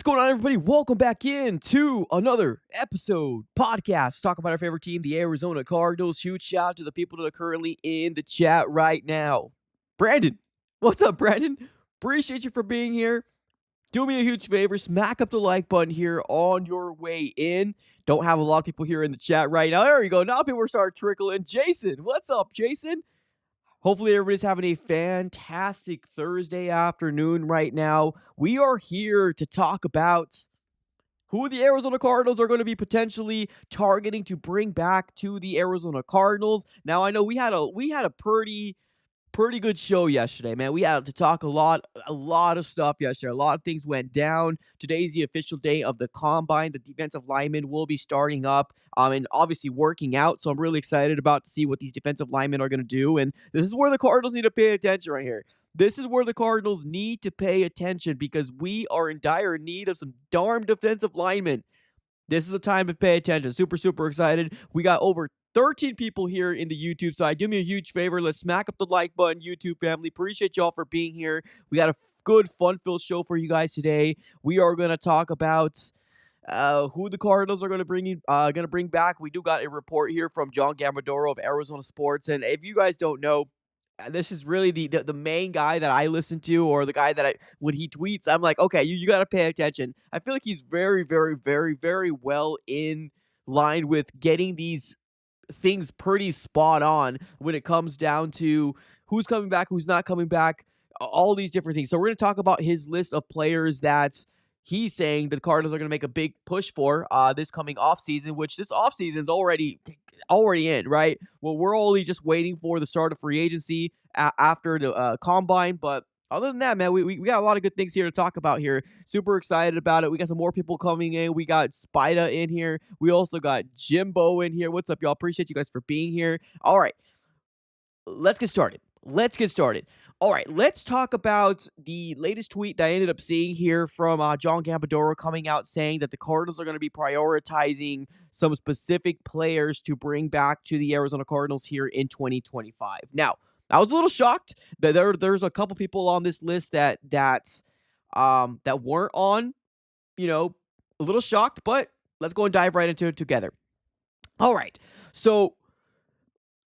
going on, everybody? Welcome back in to another episode podcast. Talk about our favorite team, the Arizona Cardinals. Huge shout out to the people that are currently in the chat right now. Brandon, what's up, Brandon? Appreciate you for being here. Do me a huge favor, smack up the like button here on your way in. Don't have a lot of people here in the chat right now. There you go. Now people are starting to trickle in. Jason, what's up, Jason? Hopefully everybody's having a fantastic Thursday afternoon right now. We are here to talk about who the Arizona Cardinals are going to be potentially targeting to bring back to the Arizona Cardinals. Now, I know we had a pretty good show yesterday, man. We had to talk a lot of stuff yesterday. A lot of things went down. Today's the official day of the combine. The defensive linemen will be starting up and obviously working out. So I'm really excited about to see what these defensive linemen are going to do. And this is where the Cardinals need to pay attention right here. This is where the Cardinals need to pay attention because we are in dire need of some darn defensive linemen. This is the time to pay attention. Super excited. We got over 13 people here in the YouTube side. Do me a huge favor. Let's smack up the like button, YouTube family. Appreciate y'all for being here. We got a good, fun-filled show for you guys today. We are going to talk about who the Cardinals are going to bring back. We do got a report here from John Gambadoro of Arizona Sports. And if you guys don't know, this is really the main guy that I listen to, or the guy that when he tweets, I'm like, okay, you got to pay attention. I feel like he's very well in line with getting these things pretty spot on when it comes down to who's coming back, who's not coming back, all these different things. So we're going to talk about his list of players that he's saying the Cardinals are going to make a big push for this coming offseason, which this offseason's already in, right? Well, we're only just waiting for the start of free agency after the combine, but other than that, man, we got a lot of good things here to talk about here. Super excited about it. We got some more people coming in. We got Spida in here. We also got Jimbo in here. What's up, y'all? Appreciate you guys for being here. All right, let's get started. All right, let's talk about the latest tweet that I ended up seeing here from John Gambadoro coming out saying that the Cardinals are going to be prioritizing some specific players to bring back to the Arizona Cardinals here in 2025. Now, I was a little shocked that there's a couple people on this list that weren't on, a little shocked, but let's go and dive right into it together. All right, so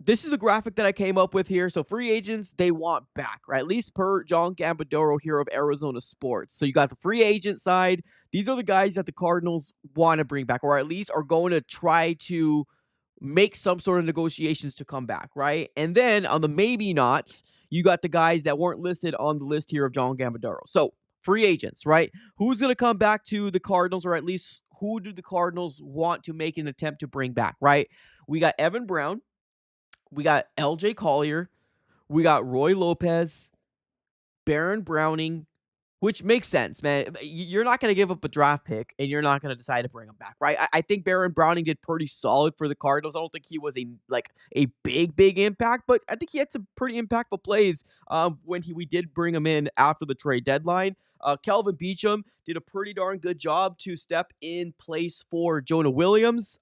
this is the graphic that I came up with here. So free agents, they want back, right? At least per John Gambadoro here of Arizona Sports. So you got the free agent side. These are the guys that the Cardinals want to bring back, or at least are going to try to make some sort of negotiations to come back, right? And then on the maybe nots, you got the guys that weren't listed on the list here of John Gambadoro. So free agents, right? Who's going to come back to the Cardinals, or at least who do the Cardinals want to make an attempt to bring back, right? We got Evan Brown. We got LJ Collier. We got Roy Lopez, Baron Browning, which makes sense, man. You're not going to give up a draft pick, and you're not going to decide to bring him back, right? I think Baron Browning did pretty solid for the Cardinals. I don't think he was a big impact, but I think he had some pretty impactful plays when we did bring him in after the trade deadline. Kelvin Beachum did a pretty darn good job to step in place for Jonah Williams.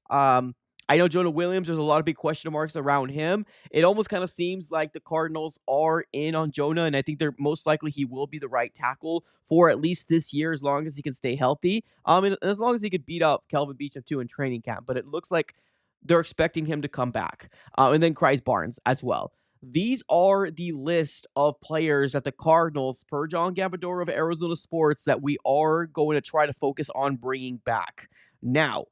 I know Jonah Williams, there's a lot of big question marks around him. It almost kind of seems like the Cardinals are in on Jonah, and I think they're most likely he will be the right tackle for at least this year, as long as he can stay healthy. And as long as he could beat up Kelvin Beachum too in training camp. But it looks like they're expecting him to come back. And then Kryce Barnes as well. These are the list of players that the Cardinals, per John Gambadoro of Arizona Sports, that we are going to try to focus on bringing back. Now,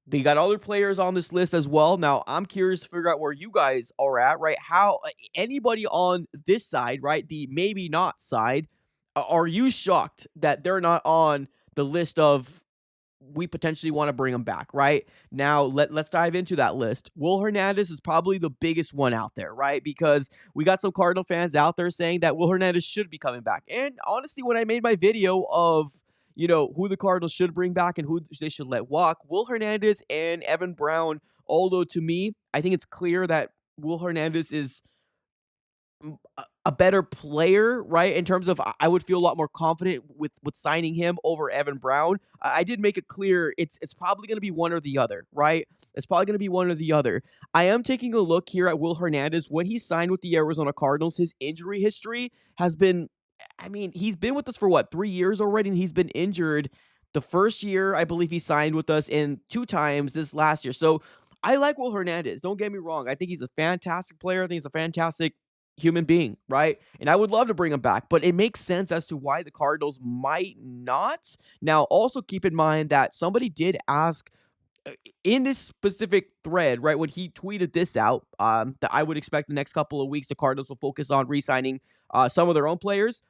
they got other players on this list as well. Now, I'm curious to figure out where you guys are at, right? How anybody on this side, right, the maybe not side, are you shocked that they're not on the list of we potentially want to bring them back, right? Now, let's dive into that list. Will Hernandez is probably the biggest one out there, right? Because we got some Cardinal fans out there saying that Will Hernandez should be coming back. And honestly, when I made my video of who the Cardinals should bring back and who they should let walk, Will Hernandez and Evan Brown, although to me, I think it's clear that Will Hernandez is a better player, right? In terms of, I would feel a lot more confident with signing him over Evan Brown. I did make it clear it's probably going to be one or the other, right? It's probably going to be one or the other. I am taking a look here at Will Hernandez. When he signed with the Arizona Cardinals, his injury history has been, he's been with us for 3 years already, and he's been injured The first year, I believe he signed with us, and 2 times this last year. So I like Will Hernandez. Don't get me wrong. I think he's a fantastic player. I think he's a fantastic human being, right? And I would love to bring him back, but it makes sense as to why the Cardinals might not. Now, also keep in mind that somebody did ask uh, in this specific thread, right, when he tweeted this out, that I would expect the next couple of weeks the Cardinals will focus on re-signing some of their own players.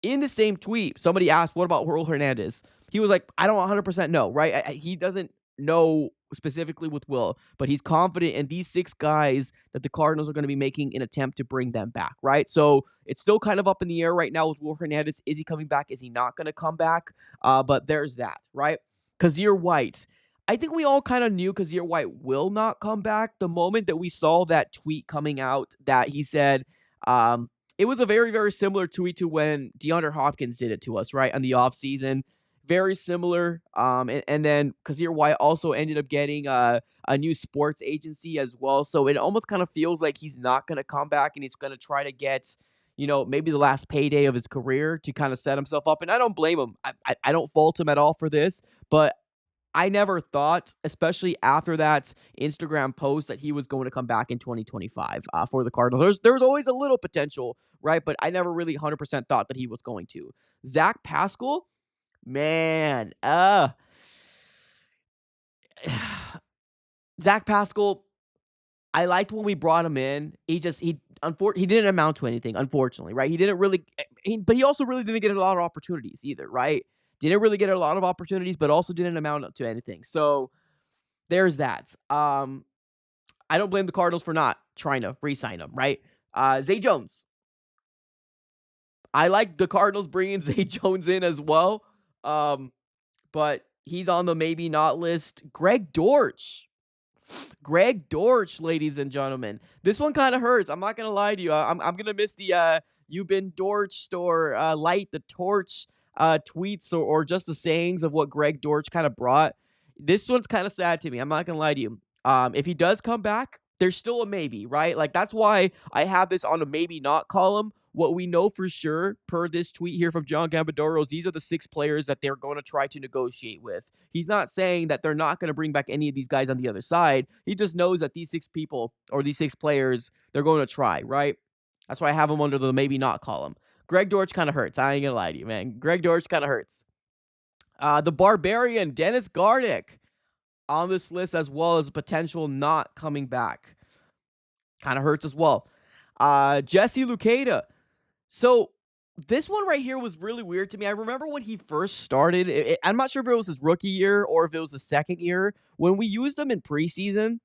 In the same tweet, somebody asked, "What about Will Hernandez?" He was like, "I don't 100% know." Right? He doesn't know specifically with Will, but he's confident in these 6 guys that the Cardinals are going to be making an attempt to bring them back. Right? So it's still kind of up in the air right now with Will Hernandez. Is he coming back? Is he not going to come back? But there's that. Right? Kazir White. I think we all kind of knew Kazir White will not come back the moment that we saw that tweet coming out that he said, it was a very, very similar tweet to when DeAndre Hopkins did it to us, right, on the offseason. Very similar. And then Kazir White also ended up getting a new sports agency as well. So it almost kind of feels like he's not going to come back and he's going to try to get, maybe the last payday of his career to kind of set himself up. And I don't blame him. I don't fault him at all for this. But I never thought, especially after that Instagram post, that he was going to come back in 2025 for the Cardinals. There was always a little potential, right? But I never really 100% thought that he was going to. Zach Pascal, man, Zach Pascal, I liked when we brought him in. He didn't amount to anything, unfortunately, right? He didn't really, but he also really didn't get a lot of opportunities either, right? Didn't really get a lot of opportunities, but also didn't amount to anything. So there's that. I don't blame the Cardinals for not trying to re-sign him, right? Zay Jones. I like the Cardinals bringing Zay Jones in as well, but he's on the maybe not list. Greg Dortch. Greg Dortch, ladies and gentlemen. This one kind of hurts. I'm not gonna lie to you. I'm gonna miss the "You've been Dortched" or "Light the Torch" tweets or just the sayings of what Greg Dortch kind of brought. This one's kind of sad to me. I'm not gonna lie to you. If he does come back, there's still a maybe, right? Like that's why I have this on a maybe not column. What we know for sure, per this tweet here from John Gambadoro, is these are the 6 players that they're going to try to negotiate with. He's not saying that they're not going to bring back any of these guys on the other side. He just knows that these 6 people or these 6 players, they're going to try, right? That's why I have him under the maybe not column. Greg Dortch kind of hurts. I ain't going to lie to you, man. Greg Dortch kind of hurts. The Barbarian, Dennis Garnick, on this list as well as potential not coming back. Kind of hurts as well. Jesse Luketa. So this one right here was really weird to me. I remember when he first started, I'm not sure if it was his rookie year or if it was the second year. When we used him in preseason,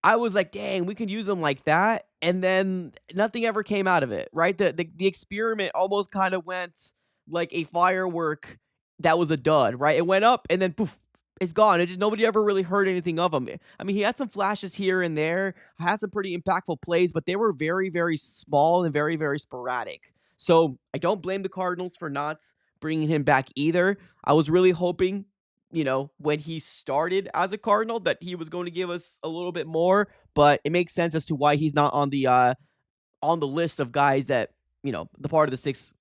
I was like, dang, we can use him like that. And then nothing ever came out of it, right? The experiment almost kind of went like a firework that was a dud, right? It went up and then poof, it's gone. Nobody ever really heard anything of him. I mean, he had some flashes here and there, had some pretty impactful plays, but they were very, very small and very, very sporadic. So I don't blame the Cardinals for not bringing him back either. I was really hoping, when he started as a Cardinal that he was going to give us a little bit more, but it makes sense as to why he's not on the list of guys that, the part of the 6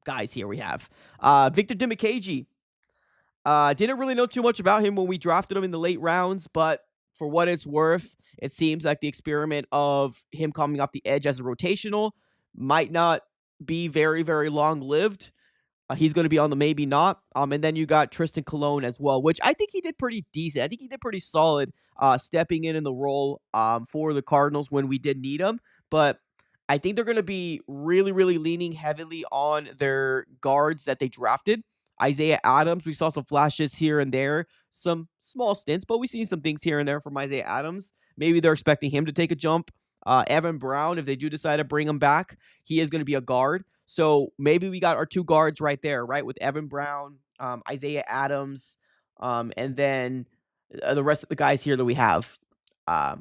guys here we have. Victor Dimukeje. Didn't really know too much about him when we drafted him in the late rounds, but for what it's worth, it seems like the experiment of him coming off the edge as a rotational might not be very, very long-lived. He's going to be on the maybe not. And then you got Tristan Colon as well, which I think he did pretty decent. I think he did pretty solid stepping in the role for the Cardinals when we did need him. But I think they're going to be really, really leaning heavily on their guards that they drafted. Isaiah Adams, we saw some flashes here and there, some small stints, but we've seen some things here and there from Isaiah Adams. Maybe they're expecting him to take a jump. Evan Brown, if they do decide to bring him back, he is going to be a guard. So maybe we got our 2 guards right there, right? With Evan Brown, Isaiah Adams, and then the rest of the guys here that we have. I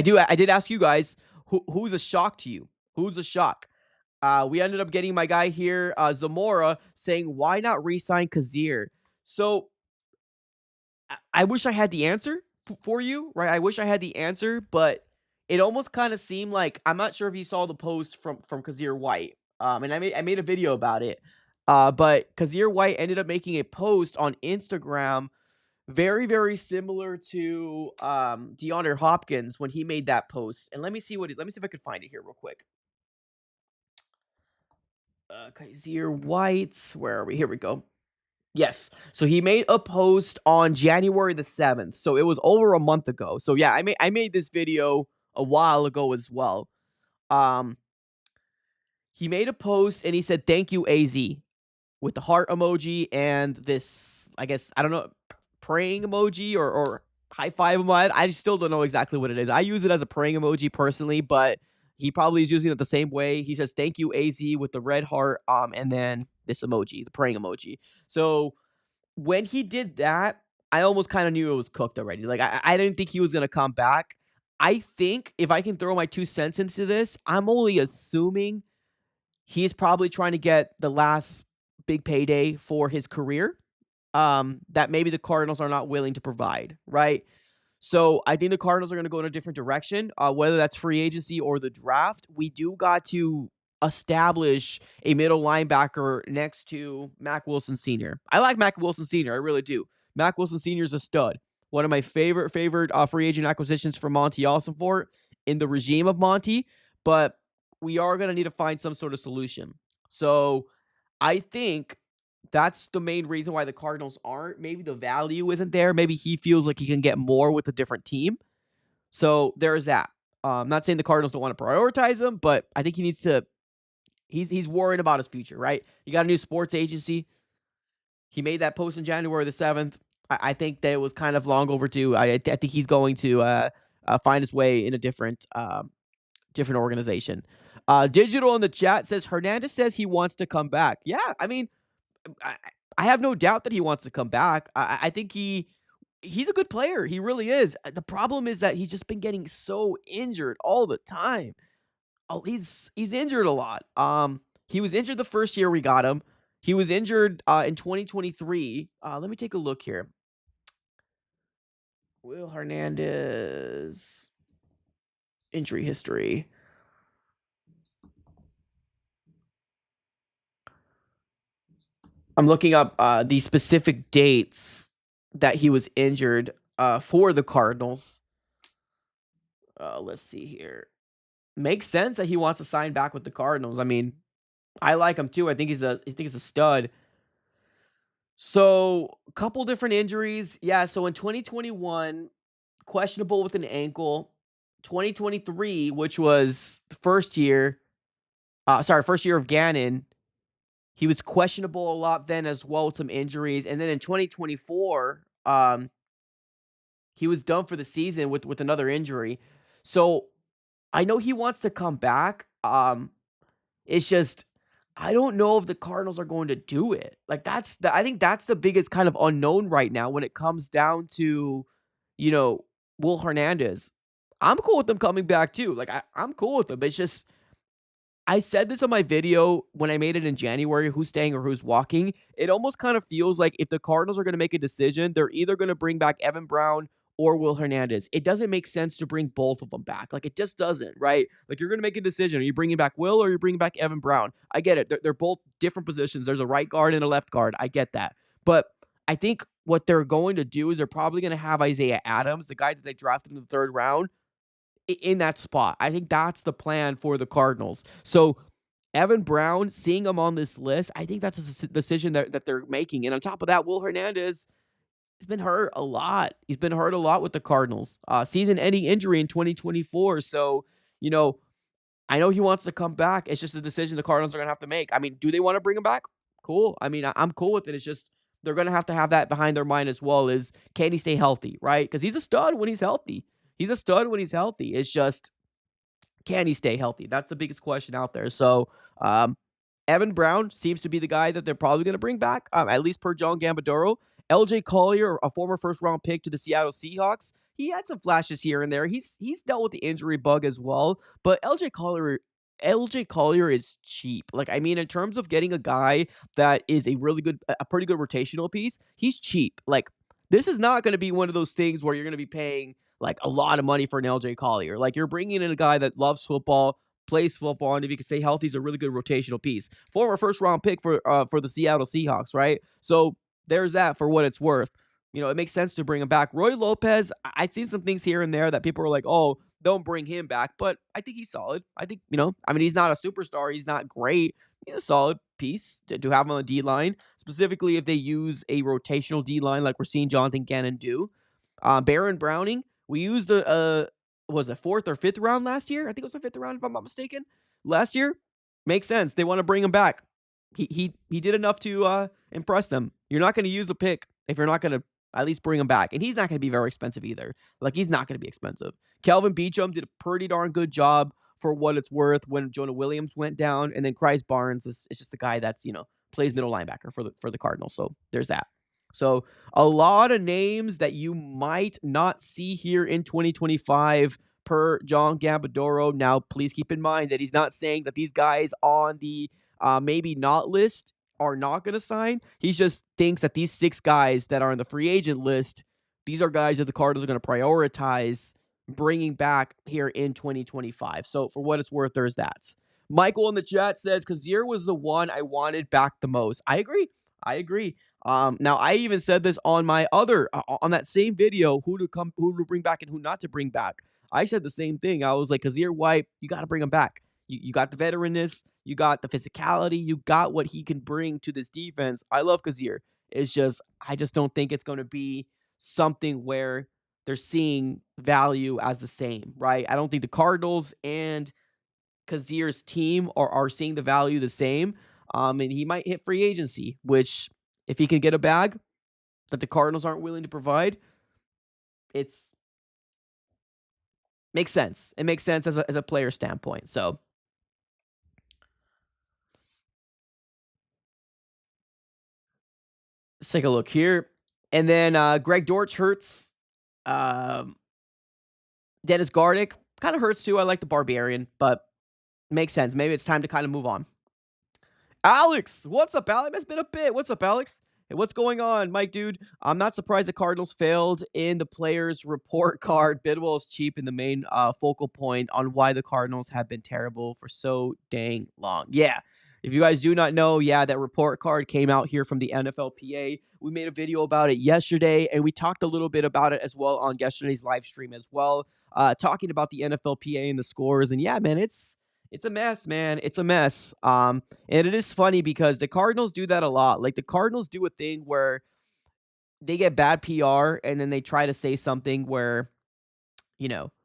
did ask you guys, who's a shock to you? Who's a shock? We ended up getting my guy here, Zamora, saying, why not re-sign Kazir? So I wish I had the answer for you, right? I wish I had the answer, but it almost kind of seemed like, I'm not sure if you saw the post from Kazir White. And I made a video about it. But Kazir White ended up making a post on Instagram very, very similar to DeAndre Hopkins when he made that post. And let me see if I could find it here real quick. Kazir White, where are we? Here we go. Yes. So he made a post on January the 7th. So it was over a month ago. So yeah, I made this video a while ago as well. Um he made a post and he said, "Thank you, AZ," with the heart emoji and this, I guess, I don't know, praying emoji or high five emoji. I still don't know exactly what it is. I use it as a praying emoji personally, but he probably is using it the same way. He says, "Thank you, AZ," with the red heart, and then this emoji, the praying emoji. So when he did that, I almost kind of knew it was cooked already. Like I didn't think he was gonna come back. I think if I can throw my 2 cents into this, I'm only assuming he's probably trying to get the last big payday for his career, that maybe the Cardinals are not willing to provide, right? So I think the Cardinals are going to go in a different direction, whether that's free agency or the draft. We do got to establish a middle linebacker next to Mack Wilson Sr. I like Mack Wilson Sr. I really do. Mack Wilson Sr. is a stud. One of my favorite free agent acquisitions for Monty Ossenfort in the regime of Monty, but we are going to need to find some sort of solution. So I think that's the main reason why the Cardinals aren't. Maybe the value isn't there. Maybe he feels like he can get more with a different team. So there's that. I'm not saying the Cardinals don't want to prioritize him, but I think he needs to. He's worried about his future, right? You got a new sports agency. He made that post on January the 7th. I think that it was kind of long overdue. I think he's going to find his way in a different organization. Digital in the chat says Hernandez says he wants to come back. Yeah, I mean, I, I have no doubt that he wants to come back. I think he's a good player. He really is. The problem is that he's just been getting so injured all the time. Oh, he's injured a lot. He was injured the first year we got him. He was injured in 2023. Let me take a look here. Will Hernandez injury history. I'm looking up the specific dates that he was injured for the Cardinals. Let's see here. Makes sense that he wants to sign back with the Cardinals. I mean, I like him too. I think he's a stud. So, a couple different injuries. Yeah, so in 2021, questionable with an ankle. 2023, which was the first year of Gannon, he was questionable a lot then as well with some injuries. And then in 2024, he was done for the season with another injury. So I know he wants to come back. It's just I don't know if the Cardinals are going to do it. Like I think that's the biggest kind of unknown right now when it comes down to, you know, Will Hernandez. I'm cool with them coming back too. Like I'm cool with them. It's just I said this on my video when I made it in January, who's staying or who's walking. It almost kind of feels like if the Cardinals are going to make a decision, they're either going to bring back Evan Brown or Will Hernandez. It doesn't make sense to bring both of them back. Like, it just doesn't, right? Like, you're going to make a decision. Are you bringing back Will or are you bringing back Evan Brown? I get it. They're both different positions. There's a right guard and a left guard. I get that. But I think what they're going to do is they're probably going to have Isaiah Adams, the guy that they drafted in the third round, in that spot. I think that's the plan for the Cardinals. So Evan Brown, seeing him on this list, I think that's a decision that they're making. And on top of that, Will Hernandez has been hurt a lot. He's been hurt a lot with the Cardinals. Season-ending injury in 2024. So, I know he wants to come back. It's just a decision the Cardinals are going to have to make. I mean, do they want to bring him back? Cool. I mean, I'm cool with it. It's just they're going to have that behind their mind as well, is can he stay healthy, right? Because he's a stud when he's healthy. He's a stud when he's healthy. It's just, can he stay healthy? That's the biggest question out there. So, Evan Brown seems to be the guy that they're probably going to bring back, at least per John Gambadoro. LJ Collier, a former first-round pick to the Seattle Seahawks, he had some flashes here and there. He's dealt with the injury bug as well, but LJ Collier is cheap. Like, I mean, in terms of getting a guy that is a pretty good rotational piece, he's cheap. Like, this is not going to be one of those things where you're going to be paying like a lot of money for an LJ Collier. Like, you're bringing in a guy that loves football, plays football, and if he can stay healthy, he's a really good rotational piece. Former first-round pick for the Seattle Seahawks, right? So there's that for what it's worth. It makes sense to bring him back. Roy Lopez, I've seen some things here and there that people are like, oh, don't bring him back, but I think he's solid. I think, he's not a superstar. He's not great. He's a solid piece to have him on the D-line, specifically if they use a rotational D-line like we're seeing Jonathan Gannon do. Baron Browning, we used was it fourth or fifth round last year? I think it was the fifth round, if I'm not mistaken. Last year, makes sense. They want to bring him back. He did enough to impress them. You're not going to use a pick if you're not going to at least bring him back. And he's not going to be very expensive either. Like, he's not going to be expensive. Kelvin Beachum did a pretty darn good job for what it's worth when Jonah Williams went down. And then Christ Barnes is just the guy that's, plays middle linebacker for the Cardinals. So there's that. So a lot of names that you might not see here in 2025 per John Gambadoro. Now, please keep in mind that he's not saying that these guys on the maybe not list are not going to sign. He just thinks that these 6 guys that are on the free agent list, these are guys that the Cardinals are going to prioritize bringing back here in 2025. So for what it's worth, there's that. Michael in the chat says, Kazir was the one I wanted back the most. I agree. Now, I even said this on my on that same video, who to bring back and who not to bring back. I said the same thing. I was like, Kazir White, you got to bring him back. You got the veteranness, you got the physicality, you got what he can bring to this defense. I love Kazir. I just don't think it's going to be something where they're seeing value as the same, right? I don't think the Cardinals and Kazir's team are seeing the value the same. And he might hit free agency, which if he can get a bag that the Cardinals aren't willing to provide, makes sense. It makes sense as a player standpoint. So let's take a look here. And then Greg Dortch hurts. Dennis Gardick kind of hurts too. I like the Barbarian, but makes sense. Maybe it's time to kind of move on. Alex, what's up, Alex? It's been a bit. What's up, Alex? Hey, what's going on, Mike, dude? I'm not surprised the Cardinals failed in the players' report card. Bidwell is cheap in the main focal point on why the Cardinals have been terrible for so dang long. Yeah. If you guys do not know, that report card came out here from the NFLPA. We made a video about it yesterday, and we talked a little bit about it as well on yesterday's live stream as well, talking about the NFLPA and the scores. And yeah, man, it's a mess, man. It's a mess. And it is funny because the Cardinals do that a lot. Like, the Cardinals do a thing where they get bad PR and then they try to say something where,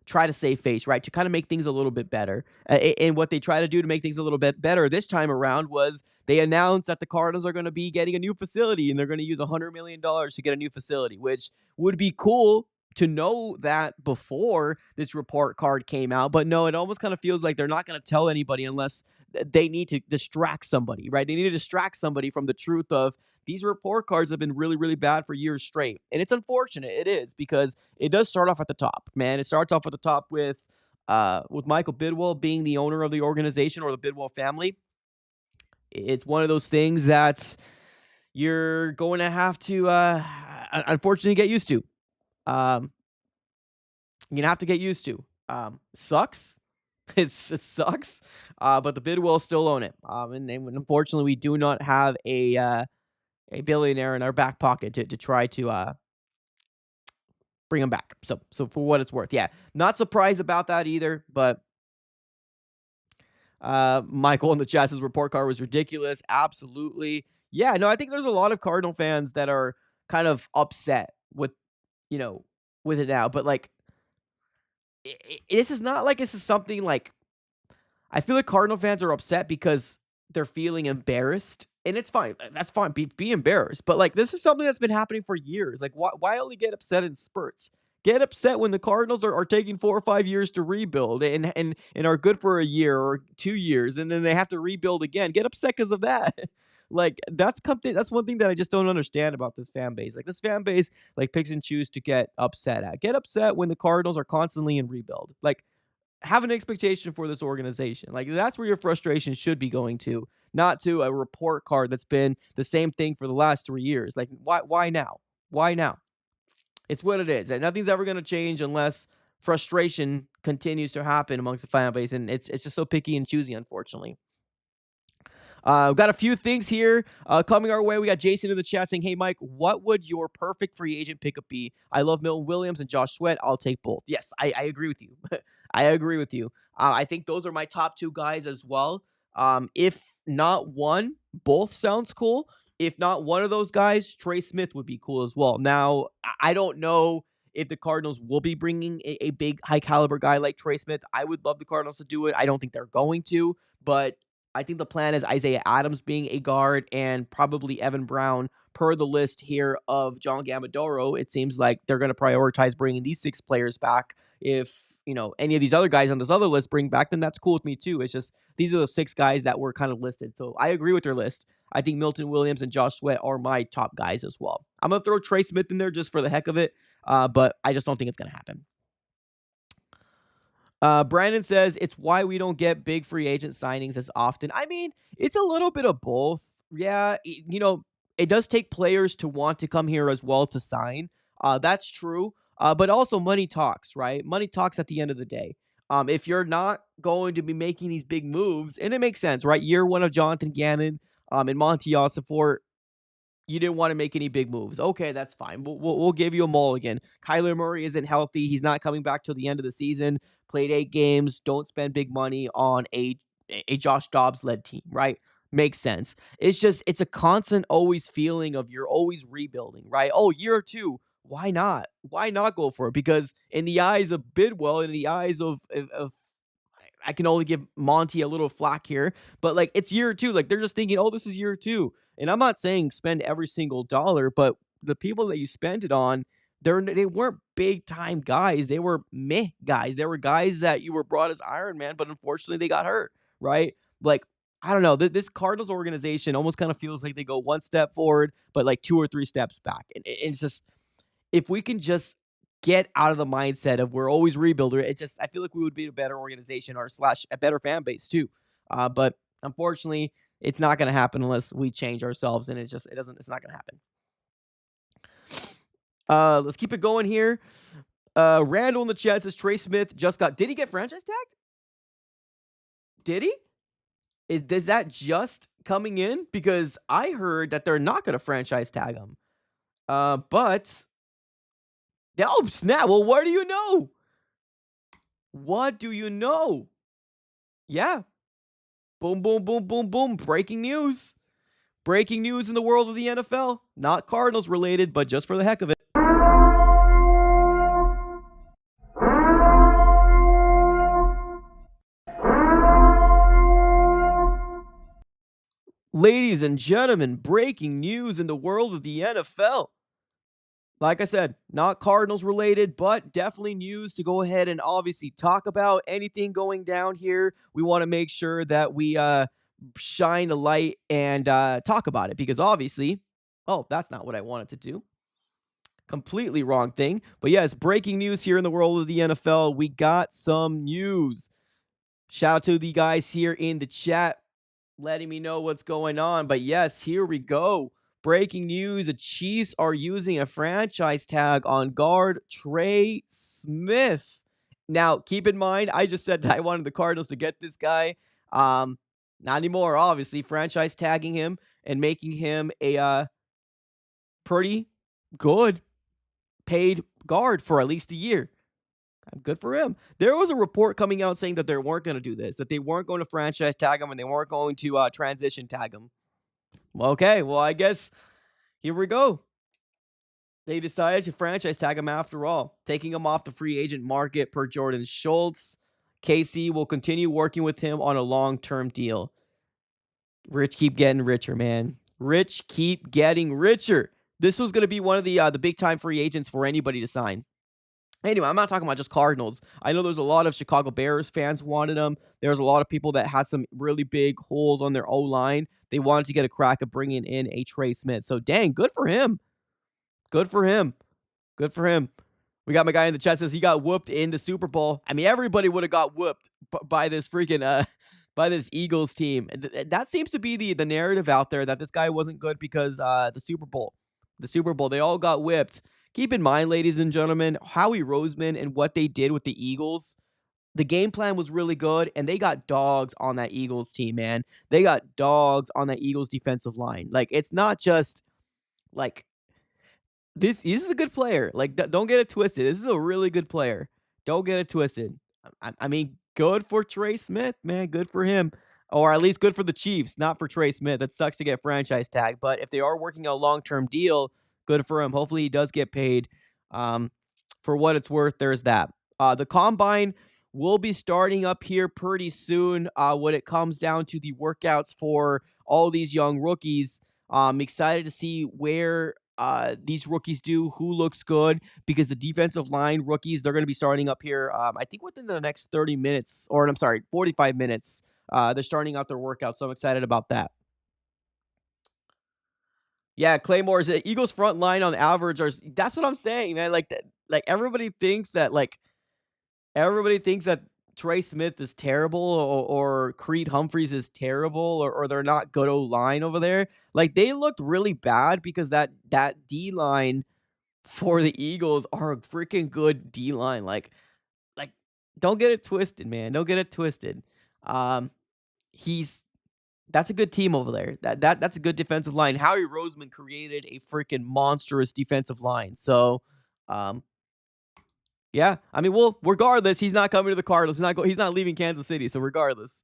try to save face, right? To kind of make things a little bit better. And what they try to do to make things a little bit better this time around was they announced that the Cardinals are going to be getting a new facility and they're going to use $100 million to get a new facility, which would be cool to know that before this report card came out. But no, it almost kind of feels like they're not going to tell anybody unless they need to distract somebody, right? They need to distract somebody from the truth of these report cards have been really, really bad for years straight. And it's unfortunate. It is, because it does start off at the top, man. It starts off at the top with Michael Bidwell being the owner of the organization, or the Bidwell family. It's one of those things that you're going to have to, unfortunately, get used to. You're gonna have to get used to. Sucks. It sucks. But the Bidwells still own it. And unfortunately, we do not have a billionaire in our back pocket to try to bring him back. So for what it's worth, not surprised about that either. But Michael in the chat says report card was ridiculous. Absolutely, no. I think there's a lot of Cardinal fans that are kind of upset with it now. But like, this is not like this is something like, I feel like Cardinal fans are upset because they're feeling embarrassed. And it's fine. That's fine. Be embarrassed. But like, this is something that's been happening for years. Like, why only get upset in spurts? Get upset when the Cardinals are taking 4 or 5 years to rebuild and are good for a year or 2 years, and then they have to rebuild again. Get upset because of that. Like, that's one thing that I just don't understand about this fan base. Like, this fan base like picks and choose to get upset at. Get upset when the Cardinals are constantly in rebuild. Like, have an expectation for this organization. Like, that's where your frustration should be going to, not to a report card that's been the same thing for the last 3 years. Like, why now? Why now? It's what it is. And nothing's ever going to change unless frustration continues to happen amongst the fan base, and it's just so picky and choosy, unfortunately. We've got a few things here coming our way. We got Jason in the chat saying, "Hey, Mike, what would your perfect free agent pickup be? I love Milton Williams and Josh Sweat. I'll take both." Yes, I agree with you. I agree with you. I think those are my top two guys as well. If not one, both sounds cool. If not one of those guys, Trey Smith would be cool as well. Now, I don't know if the Cardinals will be bringing a big high caliber guy like Trey Smith. I would love the Cardinals to do it. I don't think they're going to, but I think the plan is Isaiah Adams being a guard and probably Evan Brown per the list here of John Gamadoro. It seems like they're going to prioritize bringing these 6 players back. If, any of these other guys on this other list bring back, then that's cool with me too. It's just these are the 6 guys that were kind of listed. So I agree with their list. I think Milton Williams and Josh Sweat are my top guys as well. I'm going to throw Trey Smith in there just for the heck of it, but I just don't think it's going to happen. Brandon says it's why we don't get big free agent signings as often. I mean, it's a little bit of both. Yeah, it does take players to want to come here as well to sign. That's true. But also money talks, right? Money talks at the end of the day. If you're not going to be making these big moves, and it makes sense, right? Year 1 of Jonathan Gannon, and Monty Ossenfort, you didn't want to make any big moves. Okay, that's fine. We'll give you a mulligan. Kyler Murray isn't healthy. He's not coming back till the end of the season. Played 8 games. Don't spend big money on a Josh Dobbs-led team, right? Makes sense. It's a constant always feeling of you're always rebuilding, right? Oh, year 2. Why not? Why not go for it? Because in the eyes of Bidwell, in the eyes of I can only give Monty a little flack here, but like it's year 2. Like they're just thinking, oh, this is year 2. And I'm not saying spend every single dollar, but the people that you spend it on, they weren't big time guys. They were meh guys. They were guys that you were brought as Iron Man, but unfortunately they got hurt, right? Like I don't know. This Cardinals organization almost kind of feels like they go one step forward, but like 2 or 3 steps back. And it's just if we can just get out of the mindset of we're always rebuilder, I feel like we would be a better organization or / a better fan base too. But unfortunately, it's not going to happen unless we change ourselves, and it's not going to happen. Let's keep it going here. Randall in the chat says Trey Smith did he get franchise tagged? Did he? Is that just coming in? Because I heard that they're not going to franchise tag him. But oh, snap. Well, what do you know? What do you know? Yeah. Boom, boom, boom, boom, boom. Breaking news. Breaking news in the world of the NFL. Not Cardinals related, but just for the heck of it. Ladies and gentlemen, breaking news in the world of the NFL. Like I said, not Cardinals related, but definitely news to go ahead and obviously talk about. Anything going down here, we want to make sure that we shine a light and talk about it, because obviously, that's not what I wanted to do. Completely wrong thing. But yes, breaking news here in the world of the NFL. We got some news. Shout out to the guys here in the chat letting me know what's going on. But yes, here we go. Breaking news, the Chiefs are using a franchise tag on guard Trey Smith. Now, keep in mind, I just said that I wanted the Cardinals to get this guy. Not anymore, obviously. Franchise tagging him and making him a pretty good paid guard for at least a year. Good for him. There was a report coming out saying that they weren't going to do this, that they weren't going to franchise tag him and they weren't going to transition tag him. Okay, well, I guess here we go. They decided to franchise tag him after all, taking him off the free agent market per Jordan Schultz. KC will continue working with him on a long-term deal. Rich keep getting richer, man. Rich keep getting richer. This was going to be one of the big-time free agents for anybody to sign. Anyway, I'm not talking about just Cardinals. I know there's a lot of Chicago Bears fans wanted him. There's a lot of people that had some really big holes on their O-line. They wanted to get a crack at bringing in a Trey Smith. So, dang, good for him. Good for him. Good for him. We got my guy in the chat says he got whooped in the Super Bowl. I mean, everybody would have got whooped by this freaking by this Eagles team. That seems to be the narrative out there, that this guy wasn't good because the Super Bowl, they all got whipped. Keep in mind, ladies and gentlemen, Howie Roseman and what they did with the Eagles the game plan was really good, and they got dogs on that Eagles team, man. They got dogs on that Eagles defensive line. Like, it's not just like this is a good player. Like, don't get it twisted. This is a really good player. Don't get it twisted. I mean, good for Trey Smith, man. Good for him. Or at least good for the Chiefs, not for Trey Smith. That sucks to get franchise tag. But if they are working a long-term deal, good for him. Hopefully he does get paid. Um, for what it's worth, there's that. The combine will be starting up here pretty soon when it comes down to the workouts for all these young rookies. I'm excited to see where these rookies do, who looks good, because the defensive line rookies, they're going to be starting up here, I think within the next 30 minutes, or I'm sorry, 45 minutes. They're starting out their workout, so I'm excited about that. Yeah, Claymore's Eagles front line on average that's what I'm saying, man. Like everybody thinks that Trey Smith is terrible or Creed Humphreys is terrible or they're not good O-line over there. Like, they looked really bad because that D-line for the Eagles are a freaking good D-line. Like don't get it twisted, man. Don't get it twisted. Um, he's That's a good team over there. That's a good defensive line. Howie Roseman created a freaking monstrous defensive line. So, um, yeah. I mean, well, regardless, he's not coming to the Cardinals. He's not leaving Kansas City. So regardless,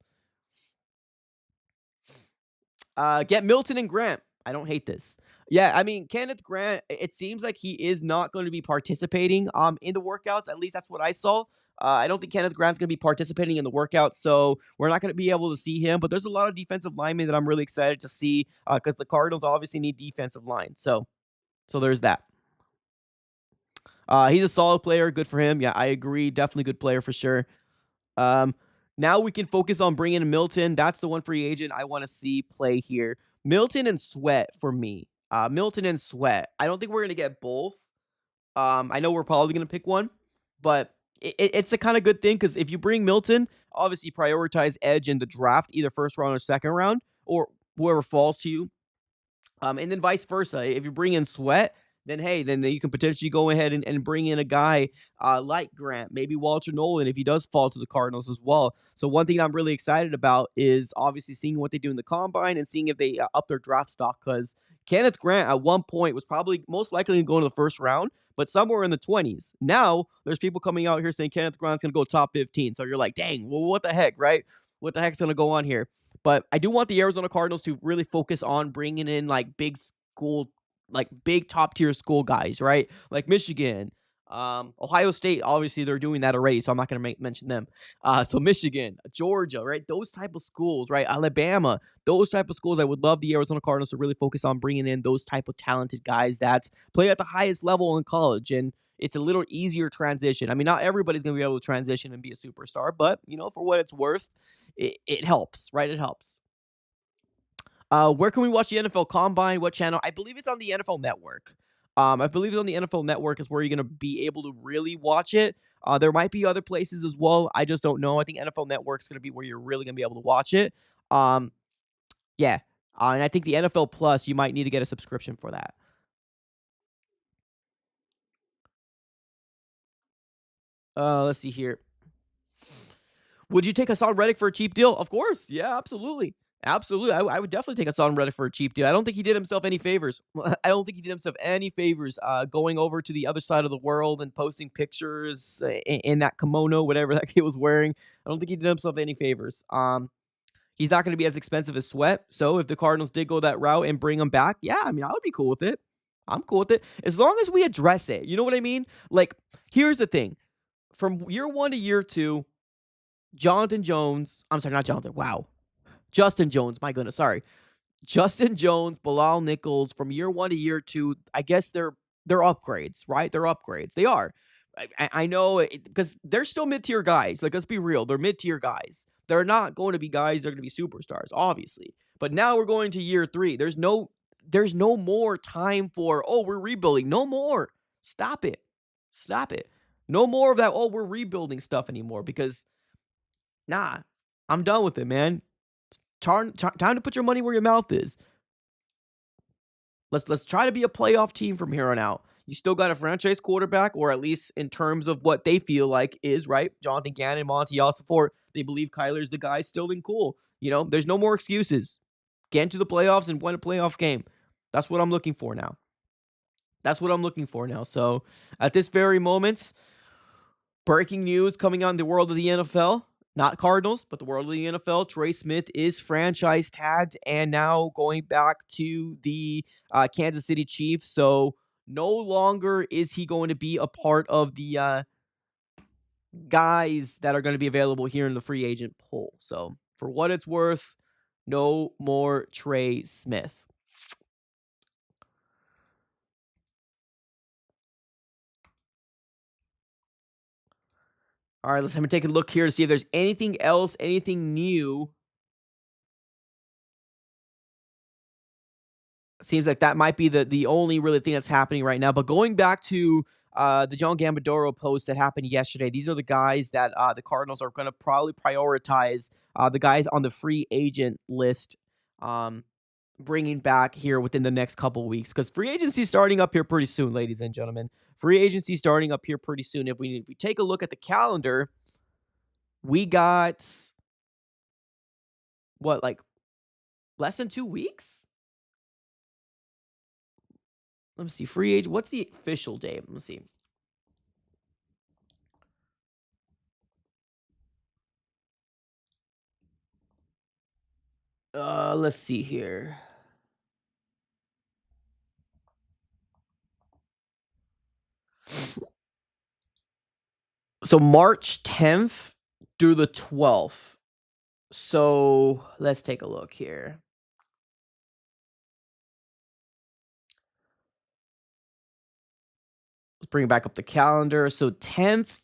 get Milton and Grant. I don't hate this. Yeah, I mean, Kenneth Grant, it seems like he is not going to be participating in the workouts. At least that's what I saw. I don't think Kenneth Grant's going to be participating in the workouts, so we're not going to be able to see him. But there's a lot of defensive linemen that I'm really excited to see because the Cardinals obviously need defensive line. So there's that. He's a solid player. Good for him. Yeah, I agree. Definitely good player for sure. Um, Now we can focus on bringing in Milton. That's the one free agent I want to see play here. Milton and Sweat for me. Milton and Sweat. I don't think we're gonna get both. I know we're probably gonna pick one, but it's a kind of good thing because if you bring Milton, obviously prioritize edge in the draft, either first round or second round, or whoever falls to you. And then vice versa. If you bring in Sweat, then hey, then you can potentially go ahead and bring in a guy like Grant, maybe Walter Nolan if he does fall to the Cardinals as well. So one thing I'm really excited about is obviously seeing what they do in the combine and seeing if they up their draft stock because Kenneth Grant at one point was probably most likely going to the first round, but somewhere in the 20s. Now there's people coming out here saying Kenneth Grant's going to go top 15. So you're like, dang, well, what the heck, right? What the heck's going to go on here? But I do want the Arizona Cardinals to really focus on bringing in like big school, like big top tier school guys, right? Like Michigan, Ohio State. Obviously, they're doing that already, so I'm not going to mention them. So Michigan, Georgia, right? Those type of schools, right? Alabama, those type of schools. I would love the Arizona Cardinals to really focus on bringing in those type of talented guys that play at the highest level in college and. It's a little easier transition. I mean, not everybody's going to be able to transition and be a superstar, but, for what it's worth, it helps, right? It helps. Where can we watch the NFL Combine? What channel? I believe it's on the NFL Network. I believe it's on the NFL Network is where you're going to be able to really watch it. There might be other places as well. I just don't know. I think NFL Network is going to be where you're really going to be able to watch it. Yeah. And I think the NFL Plus, you might need to get a subscription for that. Let's see here. Would you take Hassan Reddick for a cheap deal? Of course. Yeah, absolutely. Absolutely. I would definitely take Hassan Reddick for a cheap deal. I don't think he did himself any favors. I don't think he did himself any favors going over to the other side of the world and posting pictures in that kimono, whatever that kid was wearing. I don't think he did himself any favors. He's not going to be as expensive as Sweat. So if the Cardinals did go that route and bring him back, yeah, I mean, I would be cool with it. I'm cool with it. As long as we address it. You know what I mean? Like, here's the thing. From year 1 to year 2, Jonathan Jones. I'm sorry, not Jonathan. Wow. Justin Jones. My goodness. Sorry. Justin Jones, Bilal Nichols from year 1 to year 2. I guess they're upgrades, right? They're upgrades. They are. I know because they're still mid-tier guys. Like, let's be real. They're mid-tier guys. They're not going to be guys that are going to be superstars, obviously. But now we're going to year 3. There's no more time for, oh, we're rebuilding. No more. Stop it. Stop it. No more of that, oh, we're rebuilding stuff anymore because nah, I'm done with it, man. Time to put your money where your mouth is. Let's try to be a playoff team from here on out. You still got a franchise quarterback, or at least in terms of what they feel like is, right? Jonathan Gannon, Monty Ossenfort, they believe Kyler's the guy. Still in cool. There's no more excuses. Get into the playoffs and win a playoff game. That's what I'm looking for now. So at this very moment, breaking news coming out in the world of the NFL, not Cardinals, but the world of the NFL. Trey Smith is franchise tagged and now going back to the Kansas City Chiefs. So no longer is he going to be a part of the guys that are going to be available here in the free agent pool. So for what it's worth, no more Trey Smith. All right, let's have a take a look here to see if there's anything else, anything new. Seems like that might be the only really thing that's happening right now. But going back to the John Gambadoro post that happened yesterday, these are the guys that the Cardinals are going to probably prioritize, the guys on the free agent list, bringing back here within the next couple weeks, because free agency starting up here pretty soon, ladies and gentlemen. Free agency starting up here pretty soon. If we take a look at the calendar, we got what, like less than 2 weeks? Let me see. Free agent. What's the official date? Let's see. Let's see here. So March 10th through the 12th. So let's take a look here. Let's bring back up the calendar. So 10th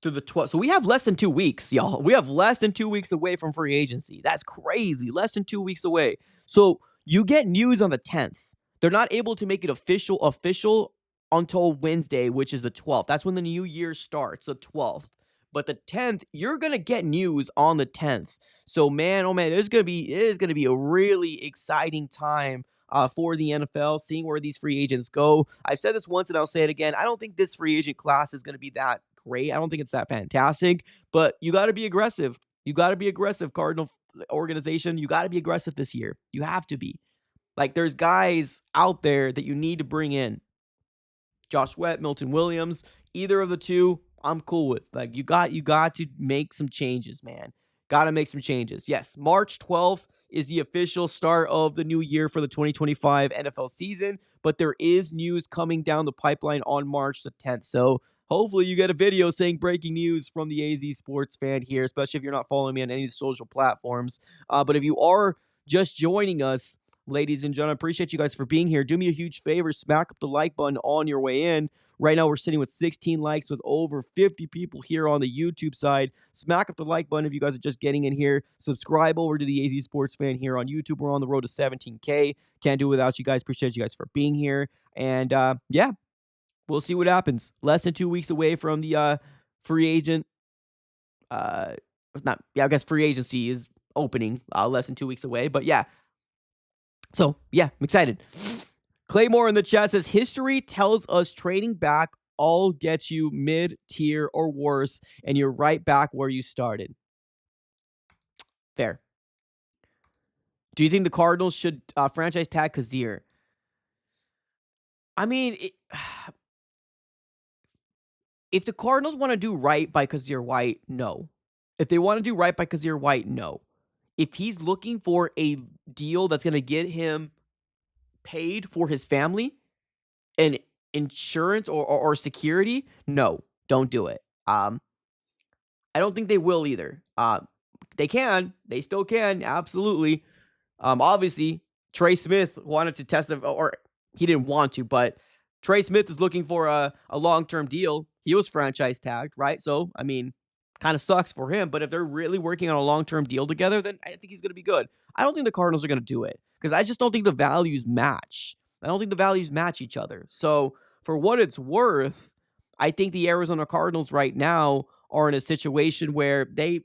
through the 12th. So we have less than 2 weeks, y'all. We have less than 2 weeks away from free agency. That's crazy. Less than 2 weeks away. So you get news on the 10th. They're not able to make it official until Wednesday, which is the 12th. That's when the new year starts, the 12th. But the 10th, you're going to get news on the 10th. So man, oh man, it is going to be a really exciting time for the NFL, seeing where these free agents go. I've said this once and I'll say it again. I don't think this free agent class is going to be that great. I don't think it's that fantastic, but you got to be aggressive. You got to be aggressive, Cardinal organization. You got to be aggressive this year. You have to be. Like, there's guys out there that you need to bring in. Josh Sweat, Milton Williams, either of the two, I'm cool with. Like, you got to make some changes, man. Got to make some changes. Yes, March 12th is the official start of the new year for the 2025 NFL season, but there is news coming down the pipeline on March the 10th. So hopefully you get a video saying breaking news from the AZ Sports Fan here, especially if you're not following me on any of the social platforms. But if you are just joining us, ladies and gentlemen, appreciate you guys for being here. Do me a huge favor, smack up the like button on your way in. Right now, we're sitting with 16 likes with over 50 people here on the YouTube side. Smack up the like button if you guys are just getting in here. Subscribe over to the AZ Sports Fan here on YouTube. We're on the road to 17K. Can't do it without you guys. Appreciate you guys for being here. And yeah, we'll see what happens. Less than 2 weeks away from the free agent. I guess free agency is opening. Less than 2 weeks away. But yeah. So, yeah, I'm excited. Claymore in the chat says, history tells us trading back all gets you mid-tier or worse, and you're right back where you started. Fair. Do you think the Cardinals should franchise tag Kazir? I mean, if the Cardinals want to do right by Kazir White, no. If they want to do right by Kazir White, no. If he's looking for a deal that's going to get him paid for his family and insurance or security, no, don't do it. I don't think they will either. They still can, absolutely. Obviously, Trey Smith wanted to test or he didn't want to, but Trey Smith is looking for a long-term deal. He was franchise tagged, right? So, I mean, kind of sucks for him, but if they're really working on a long-term deal together, then I think he's going to be good. I don't think the Cardinals are going to do it because I just don't think the values match. I don't think the values match each other. So, for what it's worth, I think the Arizona Cardinals right now are in a situation where they're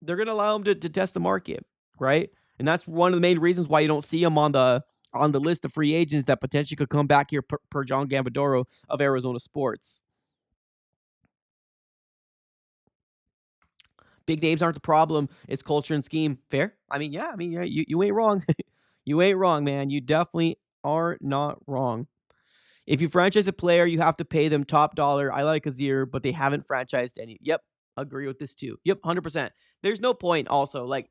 going to allow him to test the market, right? And that's one of the main reasons why you don't see him on the on the list of free agents that potentially could come back here per John Gambadoro of Arizona Sports. Big names aren't the problem. It's culture and scheme. Fair? I mean, yeah. I mean, yeah, you ain't wrong. You ain't wrong, man. You definitely are not wrong. If you franchise a player, you have to pay them top dollar. I like Azir, but they haven't franchised any. Yep, agree with this too. Yep, 100%. There's no point also, like,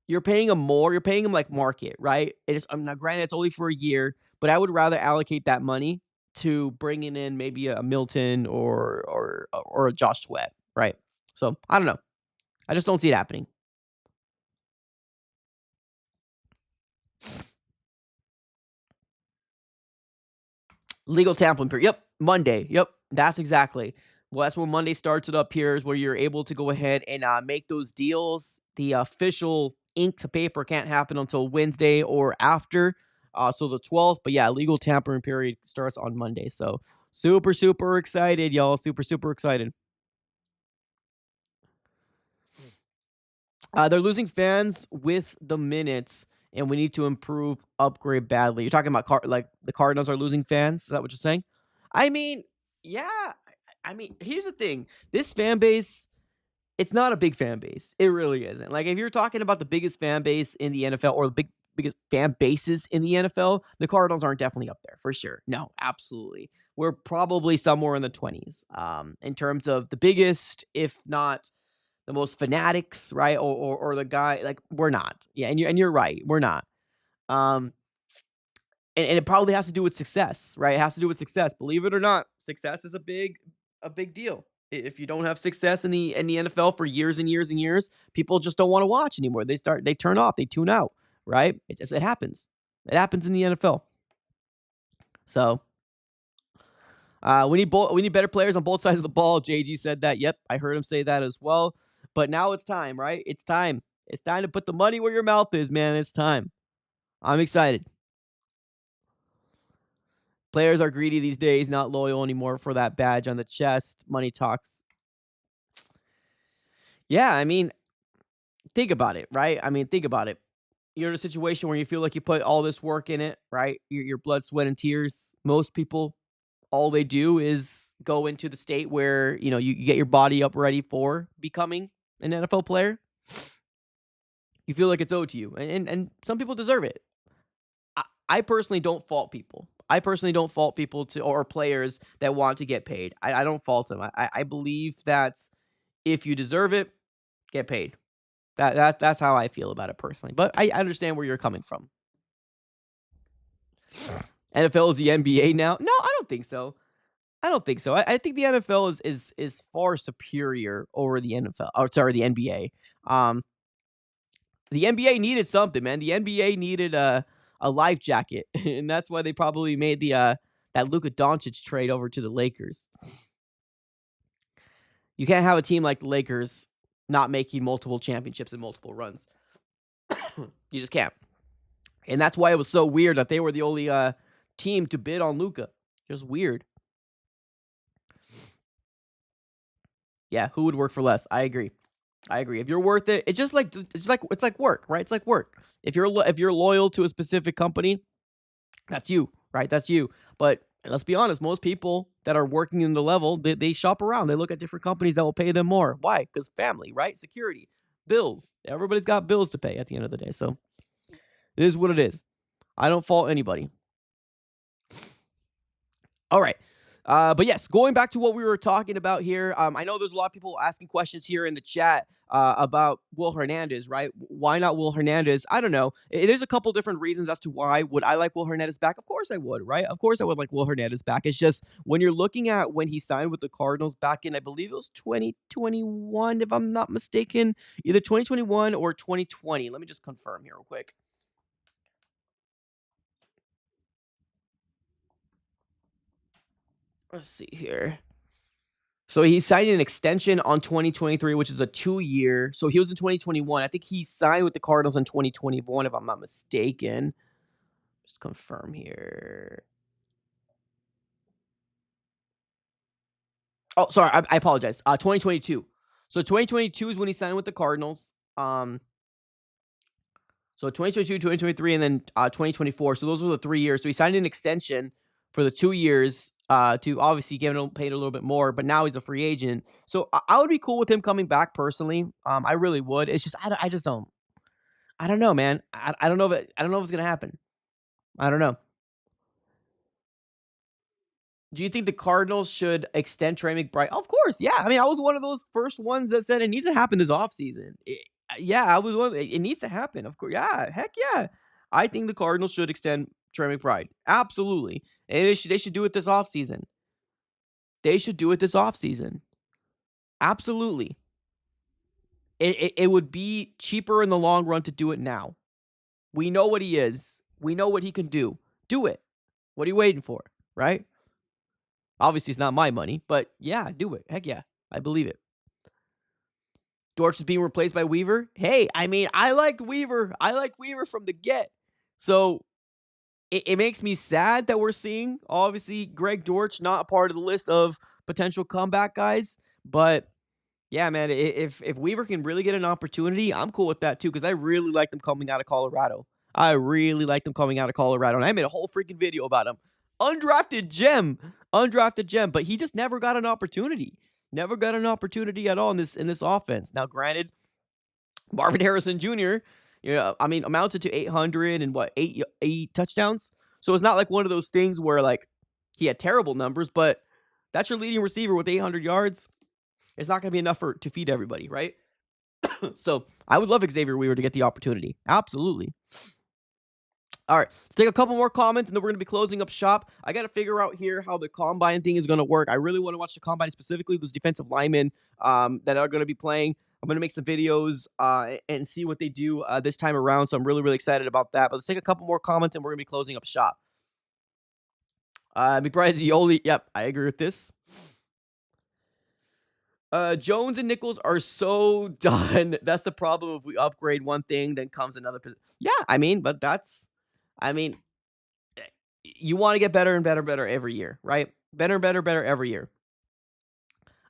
you're paying them more. You're paying them like market, right? It's now granted it's only for a year, but I would rather allocate that money to bringing in maybe a Milton or a Josh Sweat, right? So I don't know. I just don't see it happening. Legal tampering period. Yep, Monday. Yep, that's exactly. Well, that's when Monday starts it up here, is where you're able to go ahead and make those deals. The official ink to paper can't happen until Wednesday or after, so the 12th. But yeah, legal tampering period starts on Monday. So super, super excited, y'all. Super, super excited. They're losing fans with the minutes, and we need to improve, upgrade badly. You're talking about like the Cardinals are losing fans. Is that what you're saying? I mean, yeah. I mean, here's the thing. This fan base, it's not a big fan base. It really isn't. Like, if you're talking about the biggest fan base in the NFL or the biggest fan bases in the NFL, the Cardinals aren't definitely up there for sure. No, absolutely. We're probably somewhere in the 20s in terms of the biggest, if not the most fanatics, right? Or the guy, like, we're not. Yeah, and you're right. We're not. Um, and it probably has to do with success, right? It has to do with success. Believe it or not, success is a big deal. If you don't have success in the NFL for years and years and years, people just don't want to watch anymore. They turn off, they tune out, right? It happens. It happens in the NFL. So we need better players on both sides of the ball. JG said that. Yep, I heard him say that as well. But now it's time, right? It's time. It's time to put the money where your mouth is, man. It's time. I'm excited. Players are greedy these days, not loyal anymore for that badge on the chest. Money talks. Yeah, I mean, think about it, right? I mean, think about it. You're in a situation where you feel like you put all this work in it, right? Your blood, sweat, and tears. Most people, all they do is go into the state where, you get your body up ready for becoming an NFL player. You feel like it's owed to you. And some people deserve it. I personally don't fault people. I personally don't fault people or players that want to get paid. I don't fault them. I believe that if you deserve it, get paid. That's how I feel about it personally. But I understand where you're coming from. NFL is the NBA now? No, I don't think so. I don't think so. I think the NFL is far superior over the NFL. Oh, sorry, the NBA. The NBA needed something, man. The NBA needed a life jacket, and that's why they probably made that Luka Doncic trade over to the Lakers. You can't have a team like the Lakers not making multiple championships and multiple runs. You just can't. And that's why it was so weird that they were the only team to bid on Luka. Just weird. Yeah, who would work for less? I agree. If you're worth it, it's like work, right? It's like work. If you're loyal to a specific company, that's you, right? That's you. But let's be honest, most people that are working in the level, they shop around. They look at different companies that will pay them more. Why? Because family, right? Security, bills. Everybody's got bills to pay at the end of the day. So it is what it is. I don't fault anybody. All right. But yes, going back to what we were talking about here, I know there's a lot of people asking questions here in the chat about Will Hernandez, right? Why not Will Hernandez? I don't know. There's a couple different reasons as to why. Would I like Will Hernandez back? Of course I would, right? Of course I would like Will Hernandez back. It's just when you're looking at when he signed with the Cardinals back in, I believe it was 2021, if I'm not mistaken, either 2021 or 2020. Let me just confirm here real quick. Let's see here. So he signed an extension on 2023, which is a 2-year. So he was in 2021. I think he signed with the Cardinals in 2021, if I'm not mistaken. Just confirm here. Oh, sorry. I apologize. 2022. So 2022 is when he signed with the Cardinals. So 2022, 2023, and then 2024. So those were the 3 years. So he signed an extension for the 2 years to obviously get him paid a little bit more. But now he's a free agent. So I would be cool with him coming back personally. I really would. It's just I just don't. I don't know, man. I don't know if I don't know if it's gonna happen. I don't know. Do you think the Cardinals should extend Trey McBride? Of course, yeah. I mean, I was one of those first ones that said it needs to happen this offseason. Yeah, I was one. It needs to happen. Of course, yeah. Heck yeah. I think the Cardinals should extend Trey McBride. Absolutely, and they should do it this offseason. They should do it this offseason. Absolutely. It would be cheaper in the long run to do it now. We know what he is. We know what he can do. Do it. What are you waiting for? Right? Obviously, it's not my money, but yeah, do it. Heck yeah. I believe it. Dortch is being replaced by Weaver. Hey, I mean, I liked Weaver. I liked Weaver from the get. So it makes me sad that we're seeing, obviously, Greg Dortch not a part of the list of potential comeback guys. But yeah, man, if Weaver can really get an opportunity, I'm cool with that too, because I really liked him coming out of Colorado. I really liked him coming out of Colorado, and I made a whole freaking video about him. Undrafted gem, but he just never got an opportunity. Never got an opportunity at all in this offense. Now, granted, Marvin Harrison Jr., yeah, I mean, amounted to 800 and what, eight touchdowns. So it's not like one of those things where like he had terrible numbers, but that's your leading receiver with 800 yards. It's not going to be enough to feed everybody, right? So I would love Xavier Weaver to get the opportunity. Absolutely. All right, let's take a couple more comments, and then we're going to be closing up shop. I got to figure out here how the combine thing is going to work. I really want to watch the combine, specifically those defensive linemen that are going to be playing. I'm going to make some videos and see what they do this time around, so I'm really, really excited about that. But let's take a couple more comments, and we're going to be closing up shop. McBride Zioli, yep, I agree with this. Jones and Nichols are so done. That's the problem. If we upgrade one thing, then comes another position. Yeah, I mean, but I mean, you want to get better and better, better every year, right? Better and better, better every year.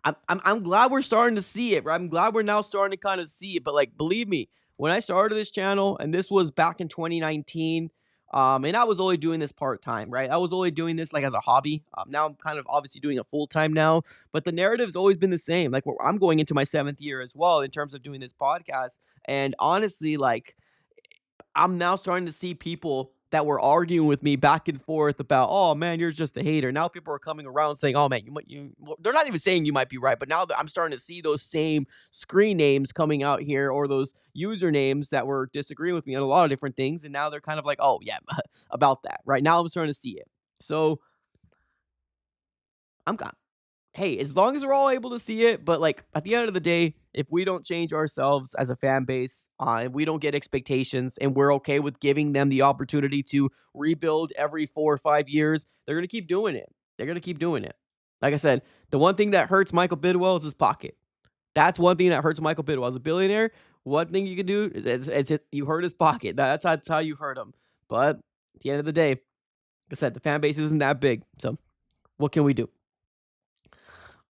I'm glad we're starting to see it, right? I'm glad we're now starting to kind of see it. But like, believe me, when I started this channel, and this was back in 2019, and I was only doing this part-time, right? I was only doing this like as a hobby. Now I'm kind of obviously doing it full-time now, but the narrative's always been the same. Like, I'm going into my 7th year as well in terms of doing this podcast. And honestly, like, I'm now starting to see people that were arguing with me back and forth about, oh man, you're just a hater. Now people are coming around saying, oh man, well, they're not even saying you might be right, but now that I'm starting to see those same screen names coming out here, or those usernames that were disagreeing with me on a lot of different things, and now they're kind of like, oh yeah, about that. Right now, I'm starting to see it. So I'm hey, as long as we're all able to see it, but like at the end of the day, if we don't change ourselves as a fan base, and we don't get expectations, and we're okay with giving them the opportunity to rebuild every 4 or 5 years, they're going to keep doing it. They're going to keep doing it. Like I said, the one thing that hurts Michael Bidwell is his pocket. That's one thing that hurts Michael Bidwell. As a billionaire, one thing you can do is you hurt his pocket. That's how you hurt him. But at the end of the day, like I said, the fan base isn't that big. So what can we do?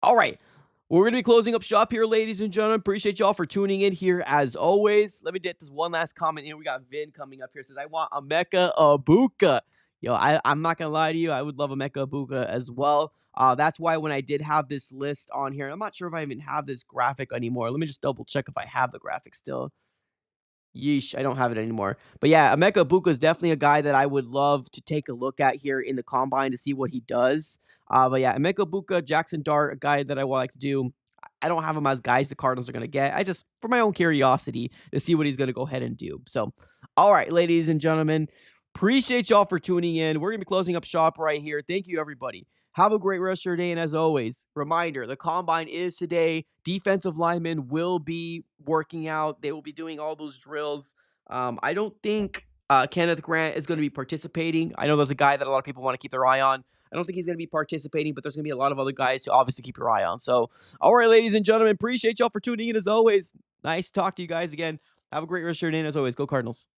All right. We're going to be closing up shop here, ladies and gentlemen. Appreciate y'all for tuning in here as always. Let me get this one last comment here. We got Vin coming up here. Says, I want Emeka Ibuka. Yo, I'm not going to lie to you. I would love Emeka Ibuka as well. That's why when I did have this list on here, I'm not sure if I even have this graphic anymore. Let me just double check if I have the graphic still. Yeesh, I don't have it anymore. But yeah, Emeka Ibuka is definitely a guy that I would love to take a look at here in the combine to see what he does. But yeah, Emeka Ibuka, Jackson Dart, a guy that I would like to do. I don't have him as guys the Cardinals are going to get. I just, for my own curiosity, to see what he's going to go ahead and do. So, all right, ladies and gentlemen, appreciate y'all for tuning in. We're going to be closing up shop right here. Thank you, everybody. Have a great rest of your day, and as always, reminder, the combine is today. Defensive linemen will be working out. They will be doing all those drills. I don't think Kenneth Grant is going to be participating. I know there's a guy that a lot of people want to keep their eye on. I don't think he's going to be participating, but there's going to be a lot of other guys to obviously keep your eye on. So, all right, ladies and gentlemen, appreciate y'all for tuning in as always. Nice to talk to you guys again. Have a great rest of your day, and as always, go Cardinals.